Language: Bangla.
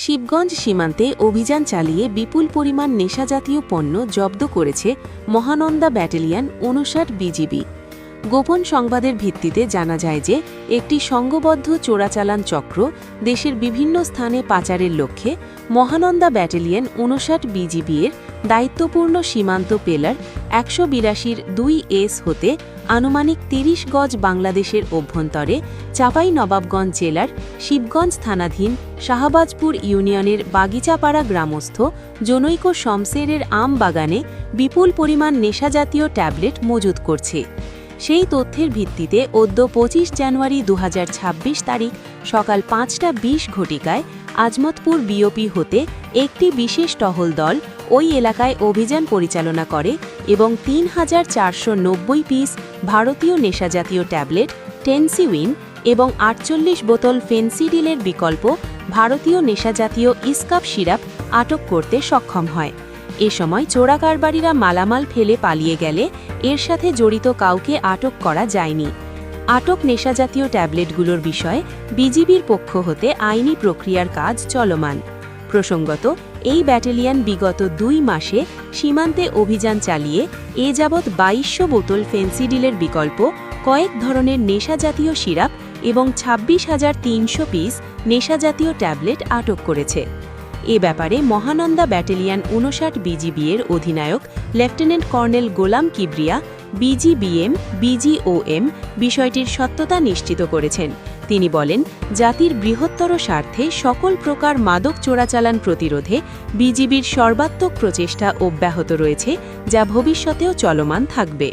শিবগঞ্জ সীমান্তে অভিযান চালিয়ে বিপুল পরিমাণ নেশাজাতীয় পণ্য জব্দ করেছে মহানন্দা ব্যাটালিয়ন ৫৯ বিজিবি। গোপন সংবাদের ভিত্তিতে জানা যায় যে একটি সংঘবদ্ধ চোরাচালান চক্র দেশের বিভিন্ন স্থানে পাচারের লক্ষ্যে মহানন্দা ব্যাটালিয়ন ৫৯ বিজিবি এর দায়িত্বপূর্ণ সীমান্ত পেলার ১৮২-র ২S হতে আনুমানিক ৩০ গজ বাংলাদেশের অভ্যন্তরে চাঁপাইনবাবগঞ্জ জেলার শিবগঞ্জ থানাধীন শাহবাজপুর ইউনিয়নের বাগিচাপাড়া গ্রামস্থ জনৈক শমশেরের আম বাগানে বিপুল পরিমাণ নেশাজাতীয় ট্যাবলেট মজুত করছে। সেই তথ্যের ভিত্তিতে অদ্য ২৫ জানুয়ারি ২০২৬ তারিখ সকাল ৫টা ২০ ঘটিকায় আজমতপুর বিওপি হতে একটি বিশেষ টহল দল ওই এলাকায় অভিযান পরিচালনা করে এবং ৩,৪৯০ পিস ভারতীয় নেশাজাতীয় ট্যাবলেট টেনসিউইন এবং ৪৮ বোতল ফেন্সিডিলের বিকল্প ভারতীয় নেশাজাতীয় ইস্কাপ সিরাপ আটক করতে সক্ষম হয়। এ সময় চোরাকারবারিরা মালামাল ফেলে পালিয়ে গেলে এর সাথে জড়িত কাউকে আটক করা যায়নি। আটক নেশাজাতীয় ট্যাবলেটগুলোর বিষয়ে বিজিবির পক্ষ হতে আইনি প্রক্রিয়ার কাজ চলমান। প্রসঙ্গত, এই ব্যাটালিয়ন বিগত ২ মাসে সীমান্তে অভিযান চালিয়ে এ যাবৎ ২২০০ বোতল ফেন্সিডিলের বিকল্প কয়েক ধরনের নেশাজাতীয় সিরাপ এবং ২৬,৩০০ পিস নেশাজাতীয় ট্যাবলেট আটক করেছে। এ ব্যাপারে মহানন্দা ব্যাটালিয়ন ৫৯ বিজিবি এর অধিনায়ক লেফটেন্যান্ট কর্নেল গোলাম কিবরিয়া বিজিবিএম বিজিওএম বিষয়টির সত্যতা নিশ্চিত করেছেন। তিনি বলেন, জাতির বৃহত্তর স্বার্থে সকল প্রকার মাদক চোরাচালান প্রতিরোধে বিজিবির সর্বাত্মক প্রচেষ্টা অব্যাহত রয়েছে, যা ভবিষ্যতেও চলমান থাকবে।